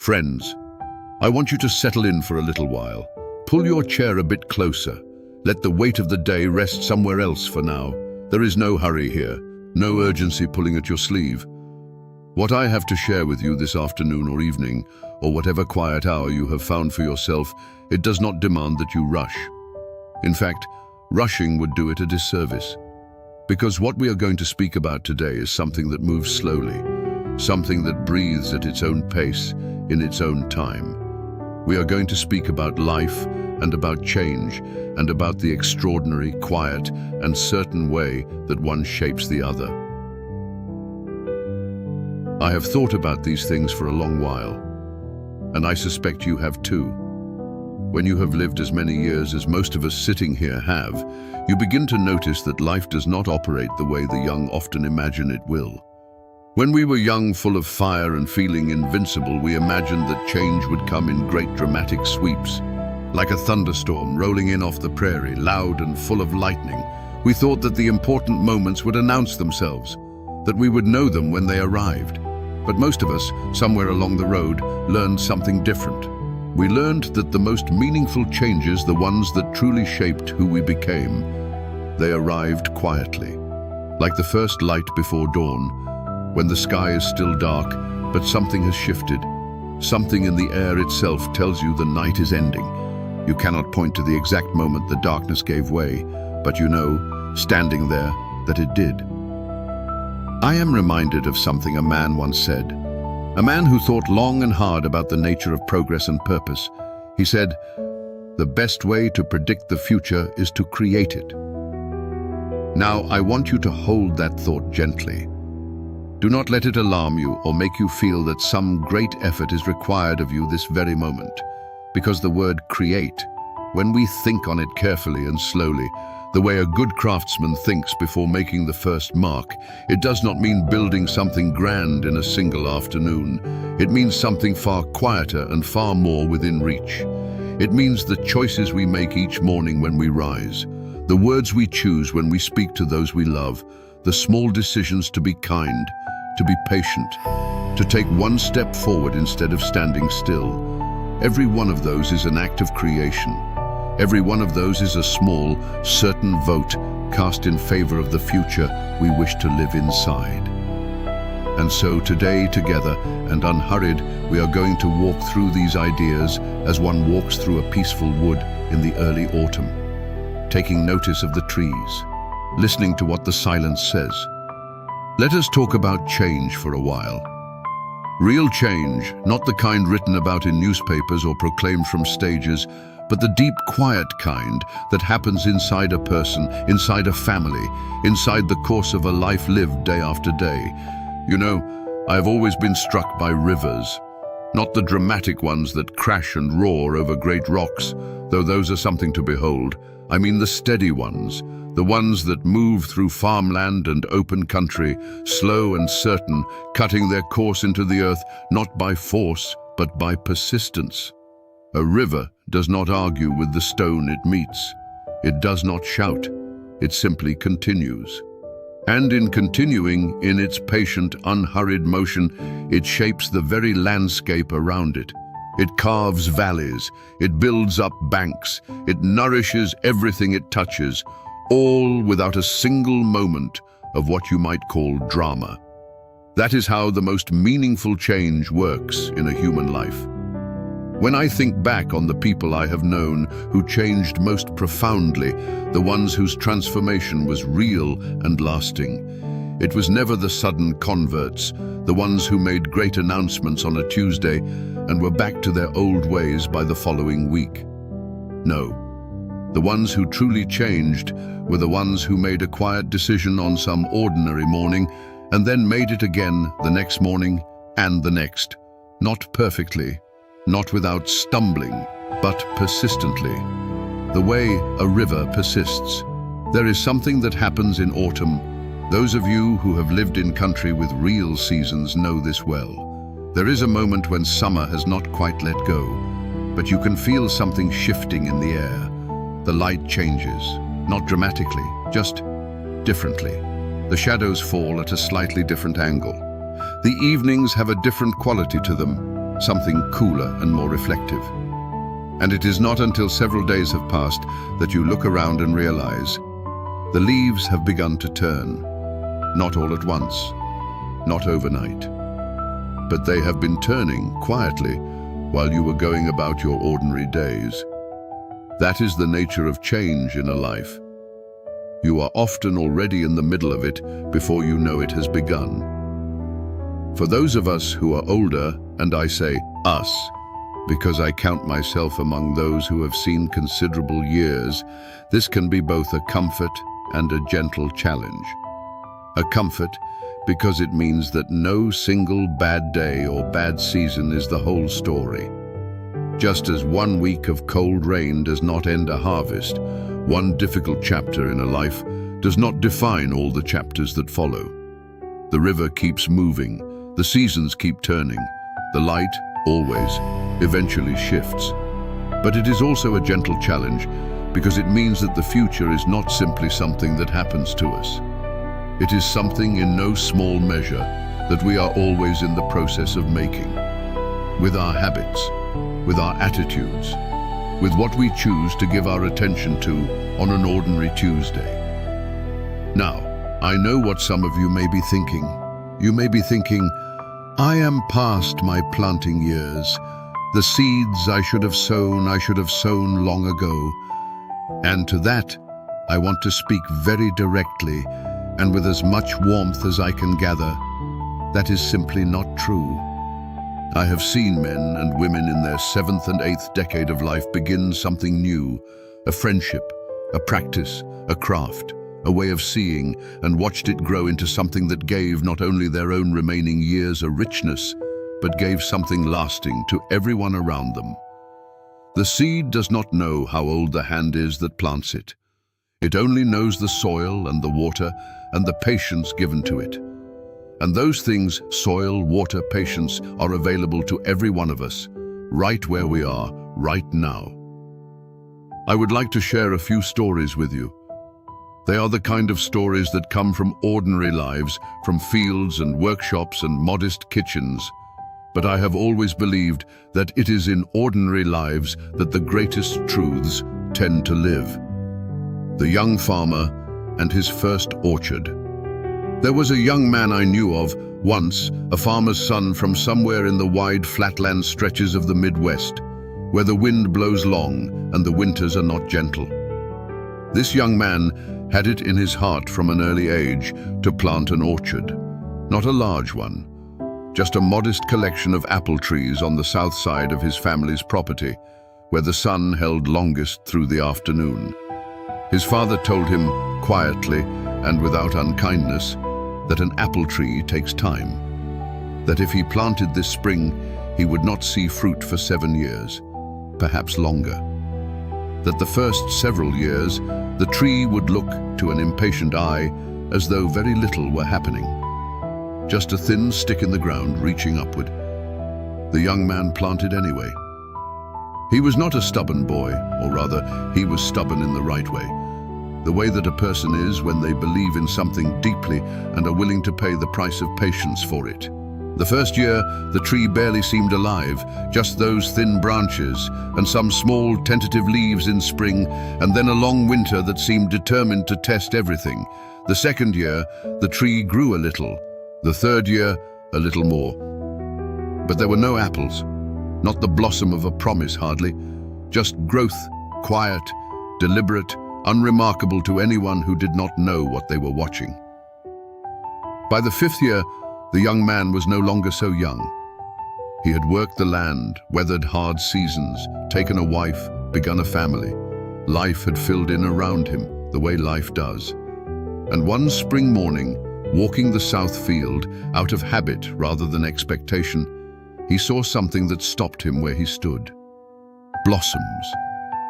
Friends, I want you to settle in for a little while. Pull your chair a bit closer. Let the weight of the day rest somewhere else for now. There is no hurry here, no urgency pulling at your sleeve. What I have to share with you this afternoon or evening, or whatever quiet hour you have found for yourself, it does not demand that you rush. In fact, rushing would do it a disservice. Because what we are going to speak about today is something that moves slowly, something that breathes at its own pace, in its own time. We are going to speak about life and about change and about the extraordinary, quiet, and certain way that one shapes the other. I have thought about these things for a long while, and I suspect you have too. When you have lived as many years as most of us sitting here have, you begin to notice that life does not operate the way the young often imagine it will. When we were young, full of fire and feeling invincible, we imagined that change would come in great dramatic sweeps. Like a thunderstorm rolling in off the prairie, loud and full of lightning, we thought that the important moments would announce themselves, that we would know them when they arrived. But most of us, somewhere along the road, learned something different. We learned that the most meaningful changes, the ones that truly shaped who we became, they arrived quietly, like the first light before dawn, when the sky is still dark, but something has shifted. Something in the air itself tells you the night is ending. You cannot point to the exact moment the darkness gave way, but you know, standing there, that it did. I am reminded of something a man once said. A man who thought long and hard about the nature of progress and purpose. He said, "The best way to predict the future is to create it." Now, I want you to hold that thought gently. Do not let it alarm you or make you feel that some great effort is required of you this very moment. Because the word create, when we think on it carefully and slowly, the way a good craftsman thinks before making the first mark, it does not mean building something grand in a single afternoon. It means something far quieter and far more within reach. It means the choices we make each morning when we rise, the words we choose when we speak to those we love, the small decisions to be kind, to be patient, to take one step forward instead of standing still. Every one of those is an act of creation. Every one of those is a small, certain vote cast in favor of the future we wish to live inside. And so today, together and unhurried, we are going to walk through these ideas as one walks through a peaceful wood in the early autumn, taking notice of the trees, listening to what the silence says. Let us talk about change for a while. Real change, not the kind written about in newspapers or proclaimed from stages, but the deep, quiet kind that happens inside a person, inside a family, inside the course of a life lived day after day. You know, I have always been struck by rivers. Not the dramatic ones that crash and roar over great rocks, though those are something to behold. I mean the steady ones, the ones that move through farmland and open country, slow and certain, cutting their course into the earth, not by force, but by persistence. A river does not argue with the stone it meets. It does not shout. It simply continues. And in continuing, in its patient, unhurried motion, it shapes the very landscape around it. It carves valleys, it builds up banks, it nourishes everything it touches, all without a single moment of what you might call drama. That is how the most meaningful change works in a human life. When I think back on the people I have known who changed most profoundly, the ones whose transformation was real and lasting, it was never the sudden converts, the ones who made great announcements on a Tuesday and were back to their old ways by the following week. No, the ones who truly changed were the ones who made a quiet decision on some ordinary morning and then made it again the next morning and the next, not perfectly, not without stumbling, but persistently. The way a river persists. There is something that happens in autumn. Those of you who have lived in country with real seasons know this well. There is a moment when summer has not quite let go, but you can feel something shifting in the air. The light changes, not dramatically, just differently. The shadows fall at a slightly different angle. The evenings have a different quality to them. something cooler and more reflective. And it is not until several days have passed that you look around and realize the leaves have begun to turn, not all at once, not overnight, but they have been turning quietly while you were going about your ordinary days. That is the nature of change in a life. You are often already in the middle of it before you know it has begun. For those of us who are older, and I say us, because I count myself among those who have seen considerable years, this can be both a comfort and a gentle challenge. A comfort because it means that no single bad day or bad season is the whole story. Just as 1 week of cold rain does not end a harvest, one difficult chapter in a life does not define all the chapters that follow. The river keeps moving, the seasons keep turning, the light always, eventually shifts. But it is also a gentle challenge because it means that the future is not simply something that happens to us. It is something in no small measure that we are always in the process of making. With our habits, with our attitudes, with what we choose to give our attention to on an ordinary Tuesday. Now, I know what some of you may be thinking. You may be thinking, I am past my planting years. The seeds I should have sown long ago. And to that, I want to speak very directly and with as much warmth as I can gather. That is simply not true. I have seen men and women in their 7th and 8th decade of life begin something new, a friendship, a practice, a craft, a way of seeing, and watched it grow into something that gave not only their own remaining years a richness, but gave something lasting to everyone around them. The seed does not know how old the hand is that plants it. It only knows the soil and the water and the patience given to it. And those things, soil, water, patience, are available to every one of us, right where we are, right now. I would like to share a few stories with you. They are the kind of stories that come from ordinary lives, from fields and workshops and modest kitchens. But I have always believed that it is in ordinary lives that the greatest truths tend to live. The young farmer and his first orchard. There was a young man I knew of, once, a farmer's son from somewhere in the wide flatland stretches of the Midwest, where the wind blows long and the winters are not gentle. This young man had it in his heart from an early age to plant an orchard, not a large one, just a modest collection of apple trees on the south side of his family's property, where the sun held longest through the afternoon. His father told him, quietly and without unkindness, that an apple tree takes time, that if he planted this spring, he would not see fruit for 7 years, perhaps longer, that the first several years, the tree would look to an impatient eye as though very little were happening, just a thin stick in the ground reaching upward. The young man planted anyway. He was not a stubborn boy, or rather, he was stubborn in the right way that a person is when they believe in something deeply and are willing to pay the price of patience for it. The first year, the tree barely seemed alive, just those thin branches and some small tentative leaves in spring, and then a long winter that seemed determined to test everything. The second year, the tree grew a little. The third year, a little more. But there were no apples, not the blossom of a promise hardly, just growth, quiet, deliberate, unremarkable to anyone who did not know what they were watching. By the 5th year, the young man was no longer so young. He had worked the land, weathered hard seasons, taken a wife, begun a family. Life had filled in around him, the way life does. And one spring morning, walking the south field, out of habit rather than expectation, he saw something that stopped him where he stood. Blossoms,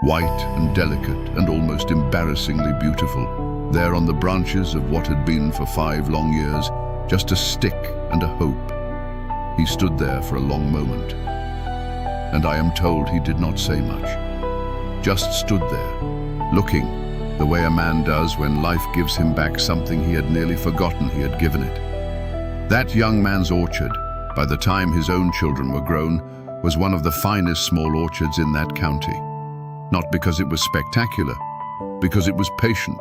white and delicate and almost embarrassingly beautiful, there on the branches of what had been for 5 long years, just a stick and a hope. He stood there for a long moment, and I am told he did not say much. Just stood there, looking, the way a man does when life gives him back something he had nearly forgotten he had given it. That young man's orchard, by the time his own children were grown, was one of the finest small orchards in that county. Not because it was spectacular, because it was patient,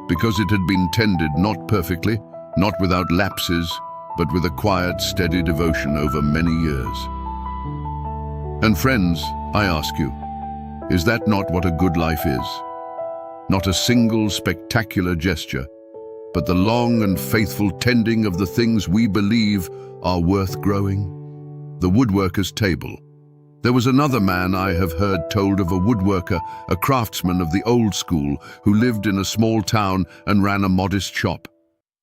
because it had been tended not perfectly, not without lapses, but with a quiet, steady devotion over many years. And friends, I ask you, is that not what a good life is? Not a single spectacular gesture, but the long and faithful tending of the things we believe are worth growing. The woodworker's table. There was another man I have heard told of, a woodworker, a craftsman of the old school who lived in a small town and ran a modest shop.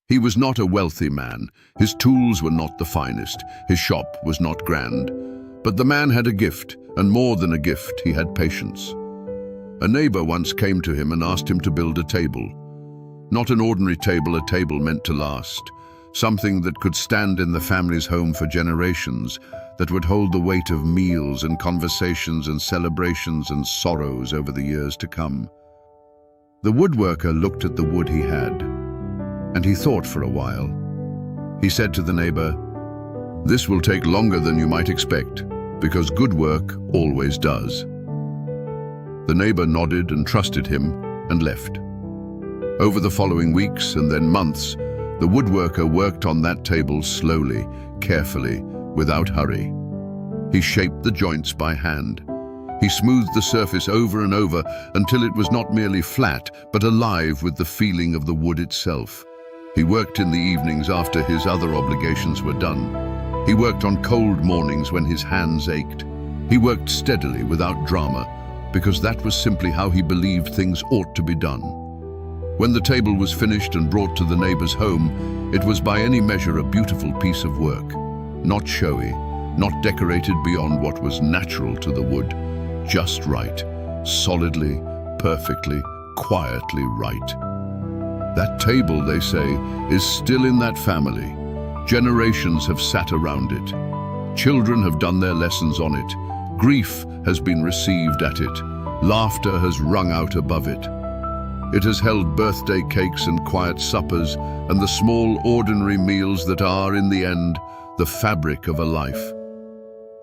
He was not a wealthy man. His tools were not the finest. His shop was not grand. But the man had a gift, and more than a gift, he had patience. A neighbor once came to him and asked him to build a table. Not an ordinary table, a table meant to last. Something that could stand in the family's home for generations, that would hold the weight of meals and conversations and celebrations and sorrows over the years to come. The woodworker looked at the wood he had, and he thought for a while. He said to the neighbor, "This will take longer than you might expect, because good work always does." The neighbor nodded and trusted him and left. Over the following weeks and then months, the woodworker worked on that table slowly, carefully, without hurry. He shaped the joints by hand. He smoothed the surface over and over until it was not merely flat, but alive with the feeling of the wood itself. He worked in the evenings after his other obligations were done. He worked on cold mornings when his hands ached. He worked steadily without drama, because that was simply how he believed things ought to be done. When the table was finished and brought to the neighbor's home, it was by any measure a beautiful piece of work. Not showy, not decorated beyond what was natural to the wood, just right, solidly, perfectly, quietly right. That table, they say, is still in that family. Generations have sat around it. Children have done their lessons on it. Grief has been received at it. Laughter has rung out above it. It has held birthday cakes and quiet suppers and the small ordinary meals that are, in the end, the fabric of a life.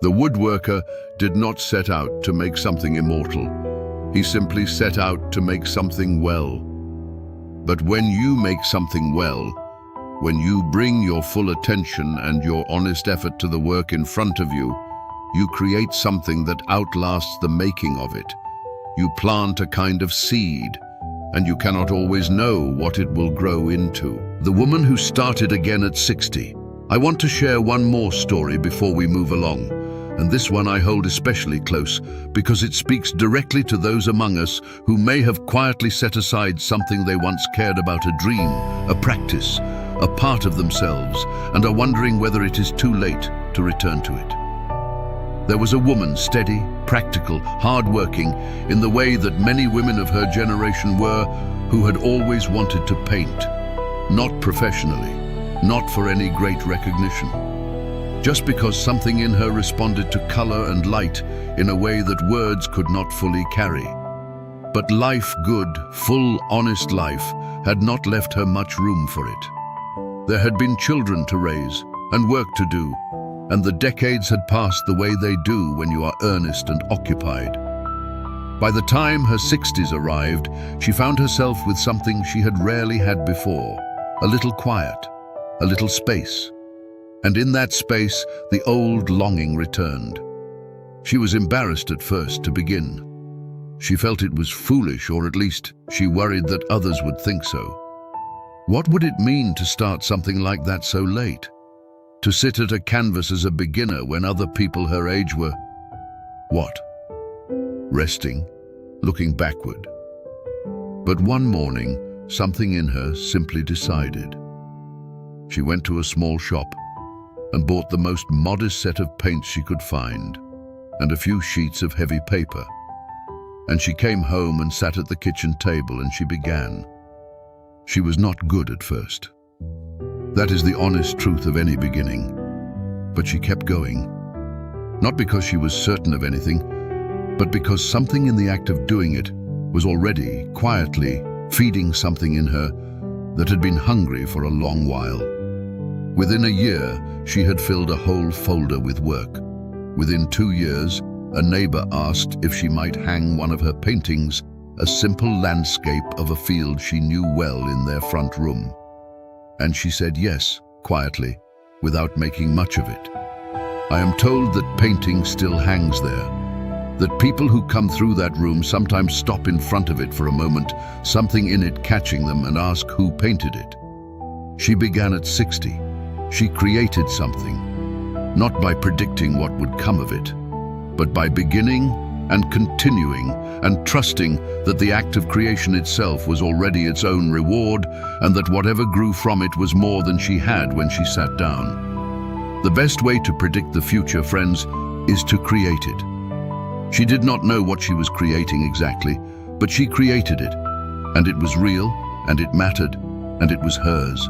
The woodworker did not set out to make something immortal. He simply set out to make something well. But when you make something well, when you bring your full attention and your honest effort to the work in front of you, you create something that outlasts the making of it. You plant a kind of seed, and you cannot always know what it will grow into. The woman who started again at 60. I want to share one more story before we move along, and this one I hold especially close because it speaks directly to those among us who may have quietly set aside something they once cared about, a dream, a practice, a part of themselves, and are wondering whether it is too late to return to it. There was a woman, steady, practical, hard-working, in the way that many women of her generation were, who had always wanted to paint. Not professionally, not for any great recognition. Just because something in her responded to color and light in a way that words could not fully carry. But life, good, full, honest life, had not left her much room for it. There had been children to raise and work to do, and the decades had passed the way they do when you are earnest and occupied. By the time her 60s arrived, she found herself with something she had rarely had before, a little quiet, a little space. And in that space, the old longing returned. She was embarrassed at first to begin. She felt it was foolish, or at least she worried that others would think so. What would it mean to start something like that so late? To sit at a canvas as a beginner when other people her age were, what? Resting, looking backward. But one morning, something in her simply decided. She went to a small shop and bought the most modest set of paints she could find and a few sheets of heavy paper. And she came home and sat at the kitchen table and she began. She was not good at first. That is the honest truth of any beginning. But she kept going. Not because she was certain of anything, but because something in the act of doing it was already, quietly, feeding something in her that had been hungry for a long while. Within a year, she had filled a whole folder with work, Within 2 years, a neighbor asked if she might hang one of her paintings, a simple landscape of a field she knew well, in their front room. And she said yes, quietly, without making much of it. I am told that painting still hangs there, that people who come through that room sometimes stop in front of it for a moment, something in it catching them, and ask who painted it. She began at 60. She created something, not by predicting what would come of it, but by beginning and continuing and trusting that the act of creation itself was already its own reward, and that whatever grew from it was more than she had when she sat down. The best way to predict the future, friends, is to create it. She did not know what she was creating exactly, but she created it, and it was real, and it mattered, and it was hers.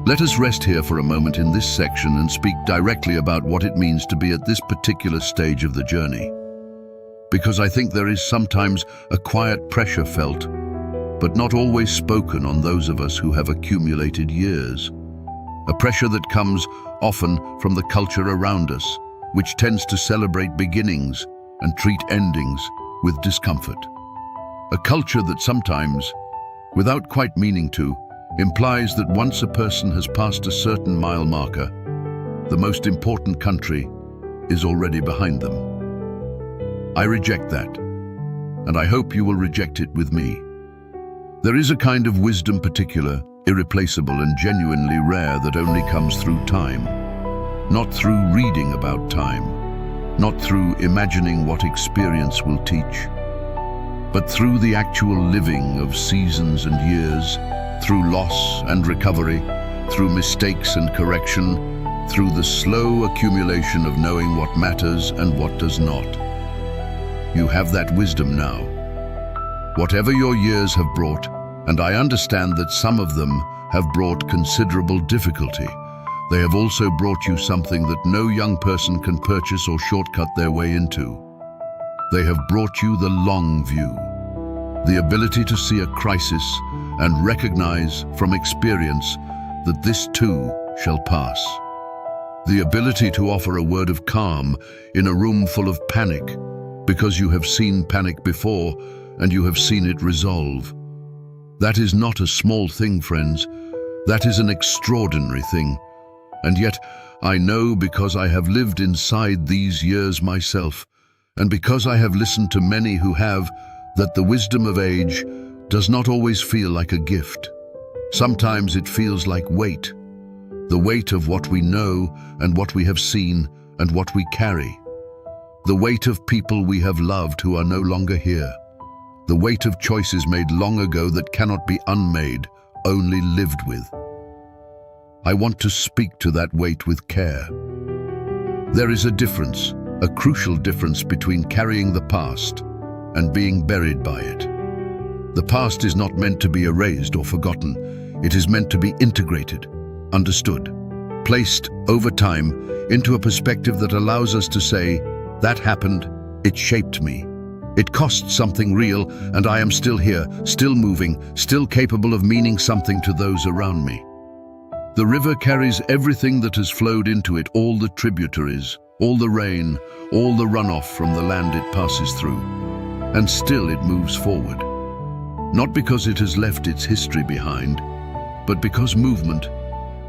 Let us rest here for a moment in this section and speak directly about what it means to be at this particular stage of the journey. Because I think there is sometimes a quiet pressure felt, but not always spoken, on those of us who have accumulated years. A pressure that comes often from the culture around us, which tends to celebrate beginnings and treat endings with discomfort. A culture that sometimes, without quite meaning to, implies that once a person has passed a certain mile marker, the most important country is already behind them. I reject that, and I hope you will reject it with me. There is a kind of wisdom particular, irreplaceable, and genuinely rare that only comes through time. Not through reading about time, not through imagining what experience will teach, but through the actual living of seasons and years, through loss and recovery, through mistakes and correction, through the slow accumulation of knowing what matters and what does not. You have that wisdom now. Whatever your years have brought, and I understand that some of them have brought considerable difficulty, they have also brought you something that no young person can purchase or shortcut their way into. They have brought you the long view, the ability to see a crisis and recognize from experience that this too shall pass. The ability to offer a word of calm in a room full of panic, because you have seen panic before and you have seen it resolve. That is not a small thing, friends. That is an extraordinary thing. And yet, I know, because I have lived inside these years myself, and because I have listened to many who have, that the wisdom of age does not always feel like a gift. Sometimes it feels like weight, the weight of what we know and what we have seen and what we carry, the weight of people we have loved who are no longer here, the weight of choices made long ago that cannot be unmade, only lived with. I want to speak to that weight with care. There is a difference, a crucial difference, between carrying the past and being buried by it. The past is not meant to be erased or forgotten. It is meant to be integrated, understood, placed over time into a perspective that allows us to say, that happened, it shaped me. It cost something real, and I am still here, still moving, still capable of meaning something to those around me. The river carries everything that has flowed into it, all the tributaries, all the rain, all the runoff from the land it passes through, and still it moves forward. Not because it has left its history behind, but because movement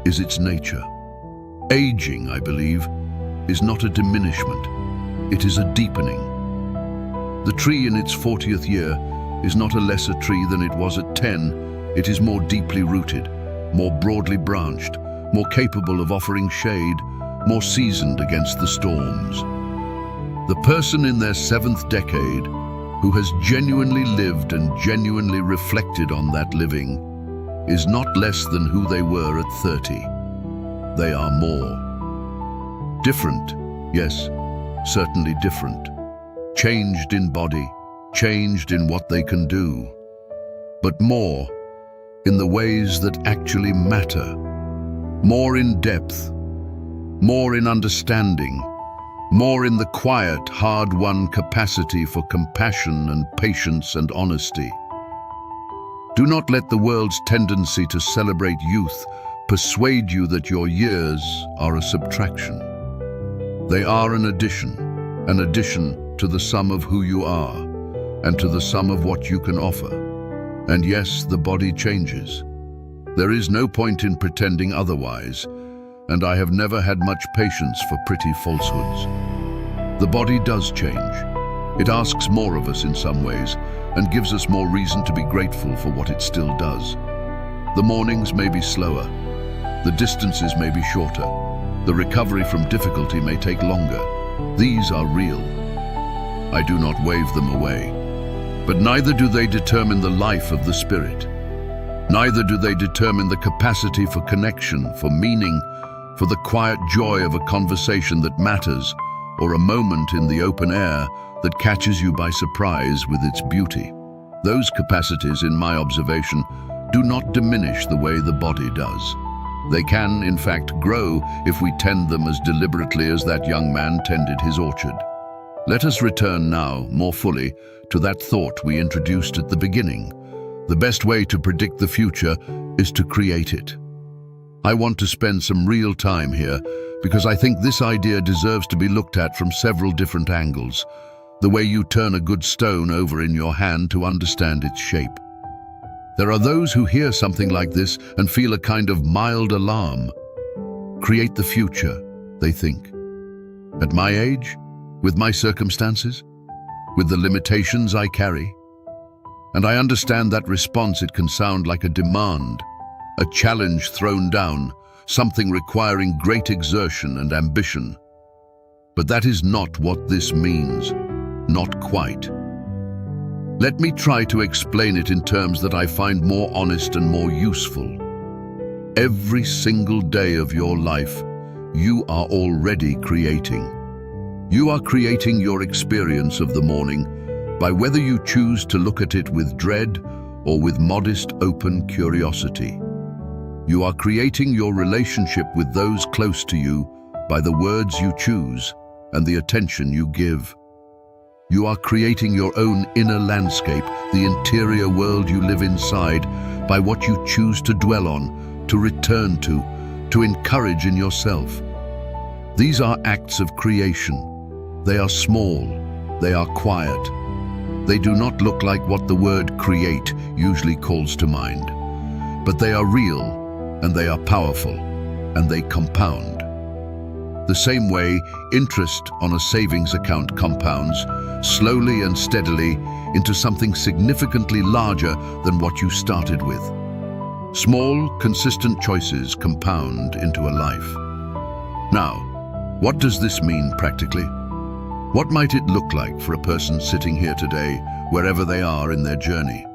is its nature. Aging, I believe, is not a diminishment, it is a deepening. The tree in its 40th year is not a lesser tree than it was at 10, it is more deeply rooted, more broadly branched, more capable of offering shade, more seasoned against the storms. The person in their 7th decade who has genuinely lived and genuinely reflected on that living is not less than who they were at 30. They are more. Different, yes, certainly different. Changed in body, changed in what they can do, but more in the ways that actually matter, more in depth, more in understanding, more in the quiet, hard-won capacity for compassion and patience and honesty. Do not let the world's tendency to celebrate youth persuade you that your years are a subtraction. They are an addition to the sum of who you are and to the sum of what you can offer. And yes, the body changes. There is no point in pretending otherwise, and I have never had much patience for pretty falsehoods. The body does change. It asks more of us in some ways and gives us more reason to be grateful for what it still does. The mornings may be slower. The distances may be shorter. The recovery from difficulty may take longer. These are real. I do not wave them away. But neither do they determine the life of the spirit. Neither do they determine the capacity for connection, for meaning, for the quiet joy of a conversation that matters, or a moment in the open air that catches you by surprise with its beauty. Those capacities, in my observation, do not diminish the way the body does. They can, in fact, grow if we tend them as deliberately as that young man tended his orchard. Let us return now, more fully, to that thought we introduced at the beginning. The best way to predict the future is to create it. I want to spend some real time here because I think this idea deserves to be looked at from several different angles, the way you turn a good stone over in your hand to understand its shape. There are those who hear something like this and feel a kind of mild alarm. Create the future, they think. At my age, with my circumstances, with the limitations I carry. And I understand that response. It can sound like a demand, a challenge thrown down, something requiring great exertion and ambition. But that is not what this means, not quite. Let me try to explain it in terms that I find more honest and more useful. Every single day of your life, you are already creating. You are creating your experience of the morning by whether you choose to look at it with dread or with modest, open curiosity. You are creating your relationship with those close to you by the words you choose and the attention you give. You are creating your own inner landscape, the interior world you live inside, by what you choose to dwell on, to return to encourage in yourself. These are acts of creation. They are small, they are quiet. They do not look like what the word create usually calls to mind. But they are real, and they are powerful, and they compound. The same way interest on a savings account compounds, slowly and steadily, into something significantly larger than what you started with. Small, consistent choices compound into a life. Now, what does this mean practically? What might it look like for a person sitting here today, wherever they are in their journey?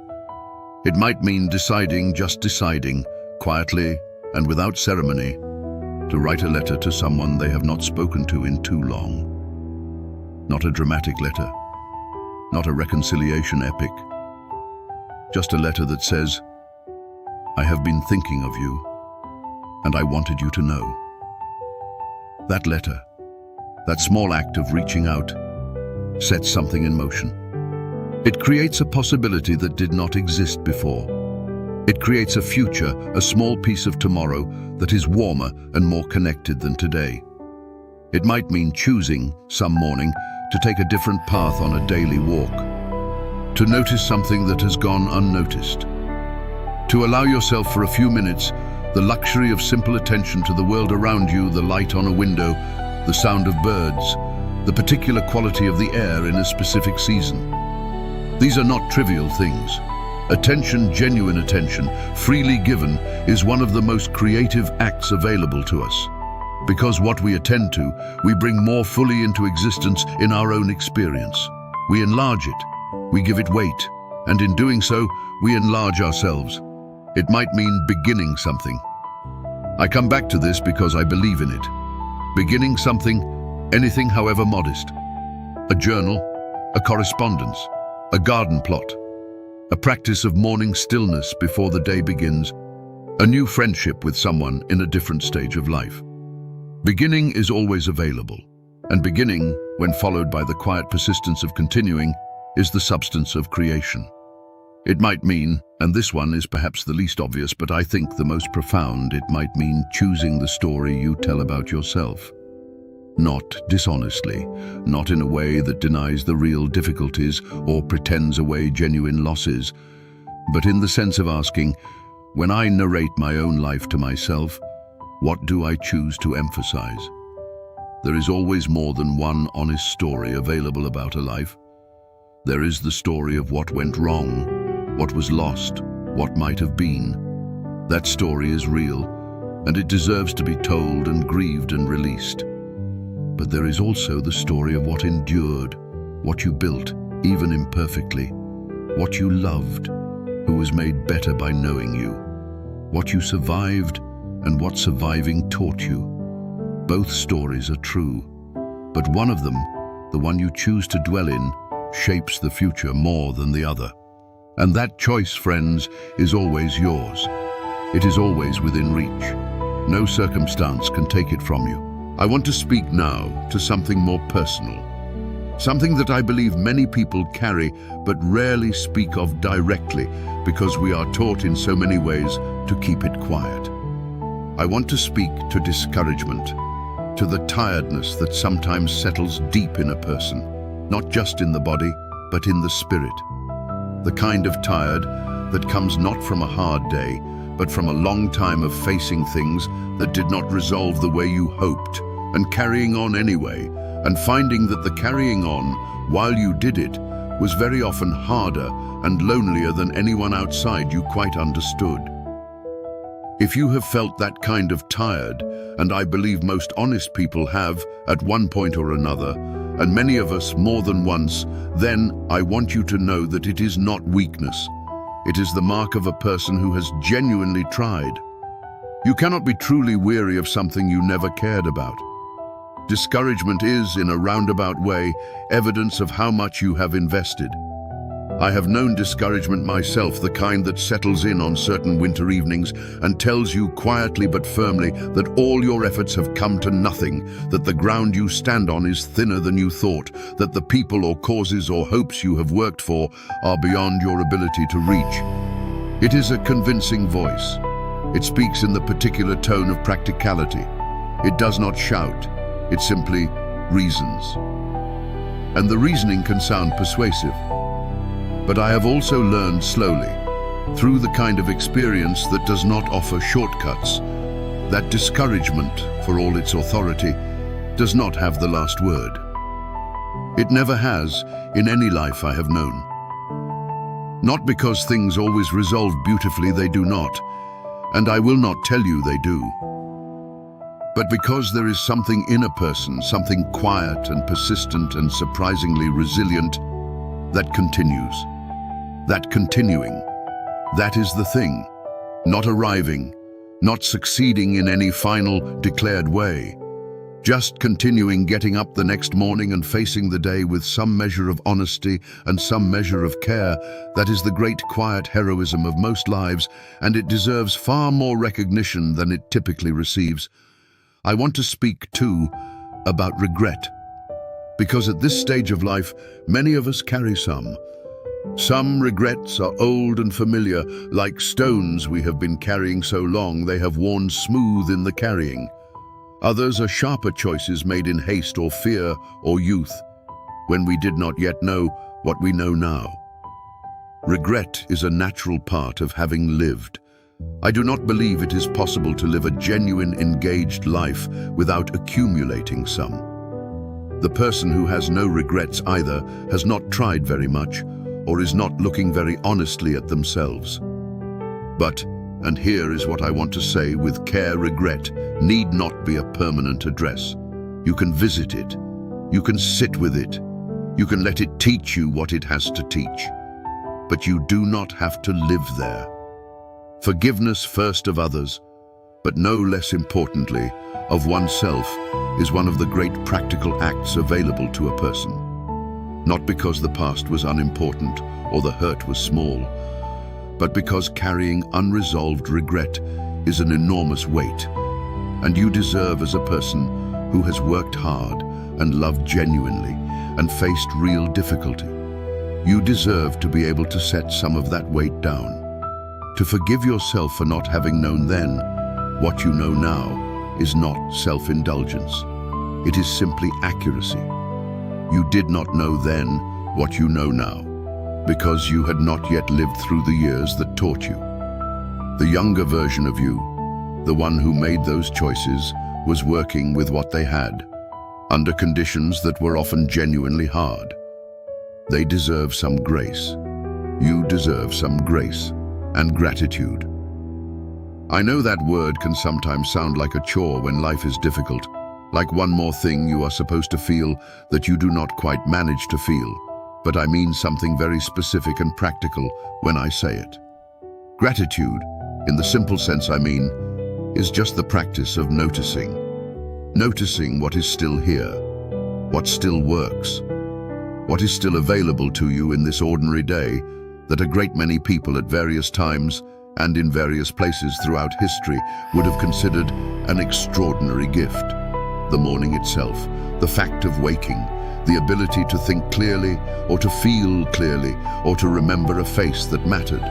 It might mean just deciding, quietly and without ceremony, to write a letter to someone they have not spoken to in too long. Not a dramatic letter, not a reconciliation epic, just a letter that says, "I have been thinking of you, and I wanted you to know." That letter, that small act of reaching out, sets something in motion. It creates a possibility that did not exist before. It creates a future, a small piece of tomorrow that is warmer and more connected than today. It might mean choosing, some morning, to take a different path on a daily walk, to notice something that has gone unnoticed, to allow yourself for a few minutes the luxury of simple attention to the world around you, the light on a window, the sound of birds, the particular quality of the air in a specific season. These are not trivial things. Attention, genuine attention, freely given, is one of the most creative acts available to us. Because what we attend to, we bring more fully into existence in our own experience. We enlarge it, we give it weight, and in doing so, we enlarge ourselves. It might mean beginning something. I come back to this because I believe in it. Beginning something, anything however modest. A journal, a correspondence, a garden plot, a practice of morning stillness before the day begins, a new friendship with someone in a different stage of life. Beginning is always available, and beginning, when followed by the quiet persistence of continuing, is the substance of creation. It might mean, and this one is perhaps the least obvious, but I think the most profound, it might mean choosing the story you tell about yourself. Not dishonestly, not in a way that denies the real difficulties or pretends away genuine losses, but in the sense of asking, when I narrate my own life to myself, what do I choose to emphasize? There is always more than one honest story available about a life. There is the story of what went wrong, what was lost, what might have been. That story is real, and it deserves to be told and grieved and released. But there is also the story of what endured, what you built, even imperfectly, what you loved, who was made better by knowing you, what you survived and what surviving taught you. Both stories are true, but one of them, the one you choose to dwell in, shapes the future more than the other. And that choice, friends, is always yours. It is always within reach. No circumstance can take it from you. I want to speak now to something more personal, something that I believe many people carry but rarely speak of directly because we are taught in so many ways to keep it quiet. I want to speak to discouragement, to the tiredness that sometimes settles deep in a person, not just in the body, but in the spirit. The kind of tired that comes not from a hard day, but from a long time of facing things that did not resolve the way you hoped, and carrying on anyway, and finding that the carrying on, while you did it, was very often harder and lonelier than anyone outside you quite understood. If you have felt that kind of tired, and I believe most honest people have at one point or another, and many of us more than once, then I want you to know that it is not weakness. It is the mark of a person who has genuinely tried. You cannot be truly weary of something you never cared about. Discouragement is, in a roundabout way, evidence of how much you have invested. I have known discouragement myself, the kind that settles in on certain winter evenings and tells you quietly but firmly that all your efforts have come to nothing, that the ground you stand on is thinner than you thought, that the people or causes or hopes you have worked for are beyond your ability to reach. It is a convincing voice. It speaks in the particular tone of practicality. It does not shout. It simply reasons. And the reasoning can sound persuasive. But I have also learned slowly, through the kind of experience that does not offer shortcuts, that discouragement, for all its authority, does not have the last word. It never has in any life I have known. Not because things always resolve beautifully, they do not, and I will not tell you they do. But because there is something in a person, something quiet and persistent and surprisingly resilient, that continues. That continuing. That is the thing. Not arriving, not succeeding in any final, declared way. Just continuing, getting up the next morning and facing the day with some measure of honesty and some measure of care. That is the great quiet heroism of most lives, and it deserves far more recognition than it typically receives. I want to speak, too, about regret. Because at this stage of life, many of us carry some. Some regrets are old and familiar, like stones we have been carrying so long they have worn smooth in the carrying. Others are sharper choices made in haste or fear or youth, when we did not yet know what we know now. Regret is a natural part of having lived. I do not believe it is possible to live a genuine, engaged life without accumulating some. The person who has no regrets either has not tried very much or is not looking very honestly at themselves. But, and here is what I want to say with care, regret need not be a permanent address. You can visit it. You can sit with it. You can let it teach you what it has to teach. But you do not have to live there. Forgiveness first of others, but no less importantly, of oneself, is one of the great practical acts available to a person. Not because the past was unimportant or the hurt was small, but because carrying unresolved regret is an enormous weight, and you deserve, as a person who has worked hard and loved genuinely and faced real difficulty, you deserve to be able to set some of that weight down. To forgive yourself for not having known then what you know now is not self-indulgence. It is simply accuracy. You did not know then what you know now, because you had not yet lived through the years that taught you. The younger version of you, the one who made those choices, was working with what they had, under conditions that were often genuinely hard. They deserve some grace. You deserve some grace and gratitude. I know that word can sometimes sound like a chore when life is difficult, like one more thing you are supposed to feel that you do not quite manage to feel, but I mean something very specific and practical when I say it. Gratitude, in the simple sense I mean, is just the practice of noticing. Noticing what is still here, what still works, what is still available to you in this ordinary day that a great many people at various times and in various places throughout history would have considered an extraordinary gift. The morning itself, the fact of waking, the ability to think clearly or to feel clearly or to remember a face that mattered,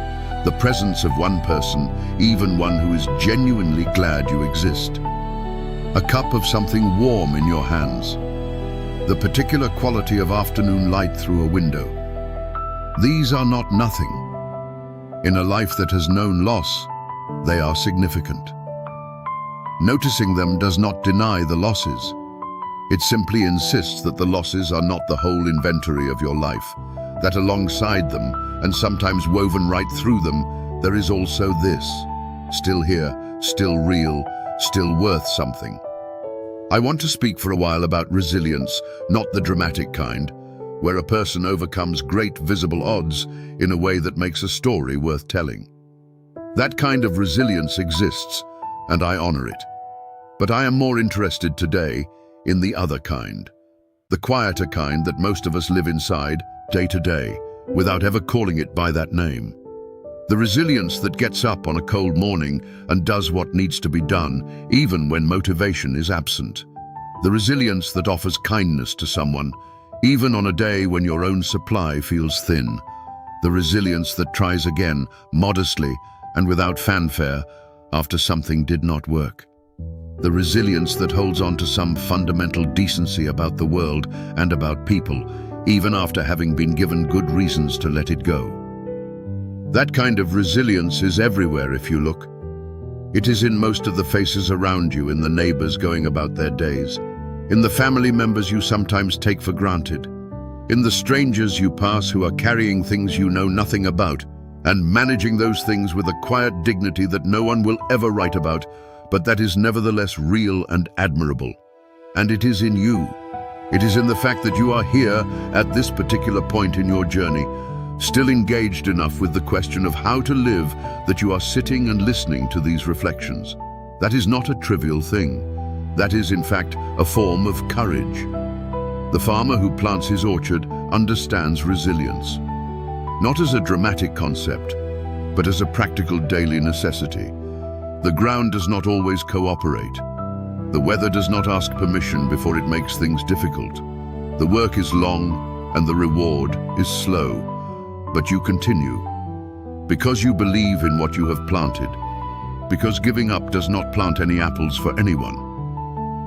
the presence of one person, even one who is genuinely glad you exist. A cup of something warm in your hands, the particular quality of afternoon light through a window. These are not nothing. In a life that has known loss, they are significant. Noticing them does not deny the losses. It simply insists that the losses are not the whole inventory of your life, that alongside them, and sometimes woven right through them, there is also this, still here, still real, still worth something. I want to speak for a while about resilience, not the dramatic kind, where a person overcomes great visible odds in a way that makes a story worth telling. That kind of resilience exists, and I honor it. But I am more interested today in the other kind, the quieter kind that most of us live inside, day to day, without ever calling it by that name. The resilience that gets up on a cold morning and does what needs to be done, even when motivation is absent. The resilience that offers kindness to someone, even on a day when your own supply feels thin. The resilience that tries again, modestly and without fanfare, after something did not work. The resilience that holds on to some fundamental decency about the world and about people, even after having been given good reasons to let it go. That kind of resilience is everywhere if you look. It is in most of the faces around you, in the neighbors going about their days, in the family members you sometimes take for granted, in the strangers you pass who are carrying things you know nothing about, and managing those things with a quiet dignity that no one will ever write about, but that is nevertheless real and admirable. And it is in you. It is in the fact that you are here at this particular point in your journey, still engaged enough with the question of how to live that you are sitting and listening to these reflections. That is not a trivial thing. That is, in fact, a form of courage. The farmer who plants his orchard understands resilience, not as a dramatic concept, but as a practical daily necessity. The ground does not always cooperate. The weather does not ask permission before it makes things difficult. The work is long and the reward is slow, but you continue. Because you believe in what you have planted. Because giving up does not plant any apples for anyone.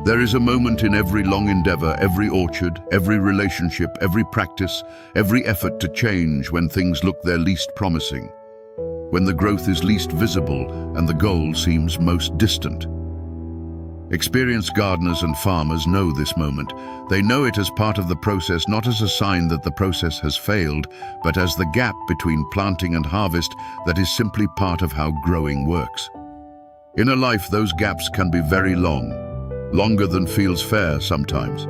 There is a moment in every long endeavor, every orchard, every relationship, every practice, every effort to change when things look their least promising, when the growth is least visible and the goal seems most distant. Experienced gardeners and farmers know this moment. They know it as part of the process, not as a sign that the process has failed, but as the gap between planting and harvest that is simply part of how growing works. In a life, those gaps can be very long, longer than feels fair sometimes.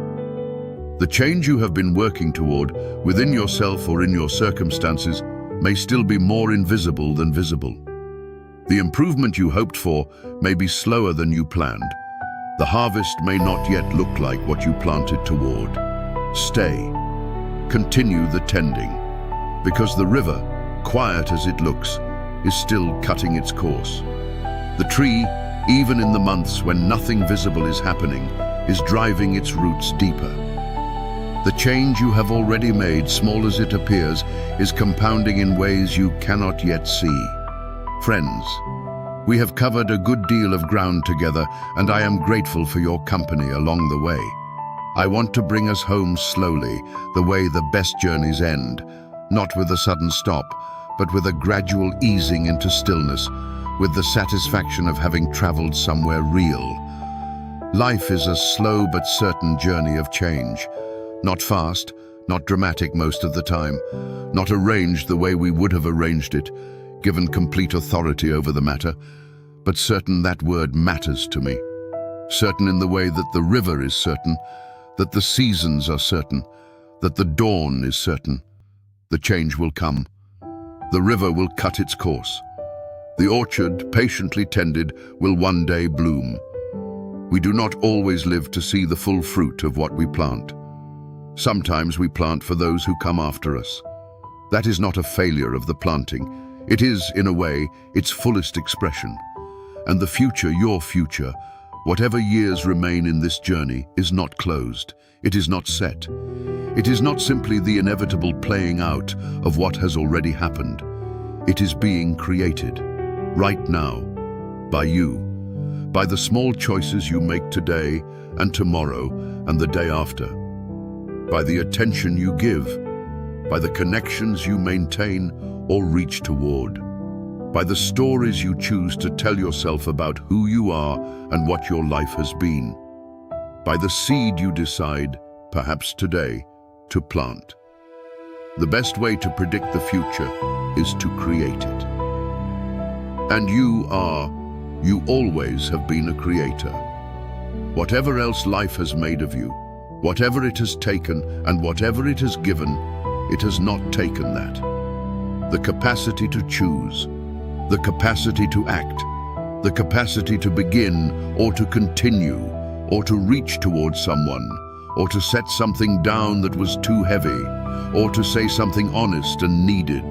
The change you have been working toward, within yourself or in your circumstances, may still be more invisible than visible. The improvement you hoped for may be slower than you planned. The harvest may not yet look like what you planted toward. Stay. Continue the tending, because the river, quiet as it looks, is still cutting its course. The tree, even in the months when nothing visible is happening, is driving its roots deeper. The change you have already made, small as it appears, is compounding in ways you cannot yet see. Friends, we have covered a good deal of ground together, and I am grateful for your company along the way. I want to bring us home slowly, the way the best journeys end, not with a sudden stop, but with a gradual easing into stillness, with the satisfaction of having traveled somewhere real. Life is a slow but certain journey of change. Not fast, not dramatic most of the time, not arranged the way we would have arranged it, given complete authority over the matter, but certain. That word matters to me. Certain in the way that the river is certain, that the seasons are certain, that the dawn is certain. The change will come. The river will cut its course. The orchard, patiently tended, will one day bloom. We do not always live to see the full fruit of what we plant. Sometimes we plant for those who come after us. That is not a failure of the planting. It is, in a way, its fullest expression. And the future, your future, whatever years remain in this journey, is not closed. It is not set. It is not simply the inevitable playing out of what has already happened. It is being created, right now, by you, by the small choices you make today and tomorrow and the day after, by the attention you give, by the connections you maintain or reach toward, by the stories you choose to tell yourself about who you are and what your life has been, by the seed you decide, perhaps today, to plant. The best way to predict the future is to create it. And you always have been a creator. Whatever else life has made of you, whatever it has taken and whatever it has given, it has not taken that. The capacity to choose, the capacity to act, the capacity to begin or to continue, or to reach towards someone, or to set something down that was too heavy, or to say something honest and needed.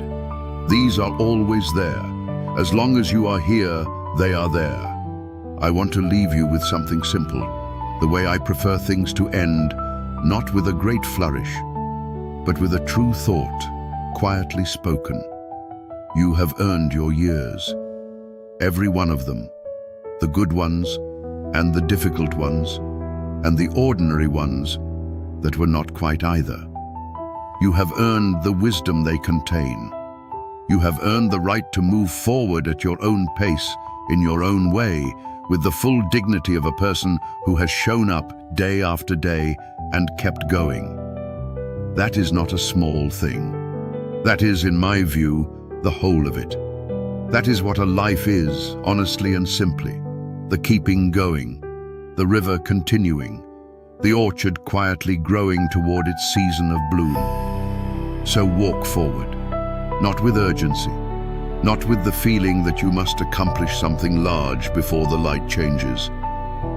These are always there. As long as you are here, they are there. I want to leave you with something simple, the way I prefer things to end, not with a great flourish, but with a true thought, quietly spoken. You have earned your years, every one of them, the good ones and the difficult ones, and the ordinary ones that were not quite either. You have earned the wisdom they contain. You have earned the right to move forward at your own pace, in your own way, with the full dignity of a person who has shown up day after day and kept going. That is not a small thing. That is, in my view, the whole of it. That is what a life is, honestly and simply. The keeping going, the river continuing, the orchard quietly growing toward its season of bloom. So walk forward, not with urgency, not with the feeling that you must accomplish something large before the light changes,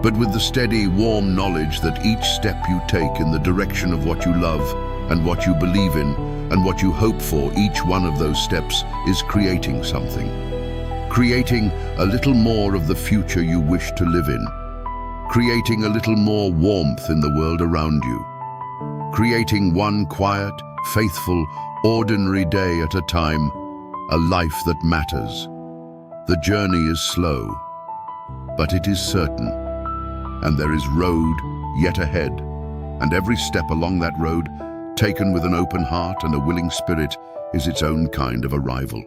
but with the steady, warm knowledge that each step you take in the direction of what you love and what you believe in and what you hope for, each one of those steps is creating something. Creating a little more of the future you wish to live in. Creating a little more warmth in the world around you. Creating one quiet, faithful, ordinary day at a time, a life that matters. The journey is slow, but it is certain, and there is road yet ahead, and every step along that road, taken with an open heart and a willing spirit, is its own kind of arrival.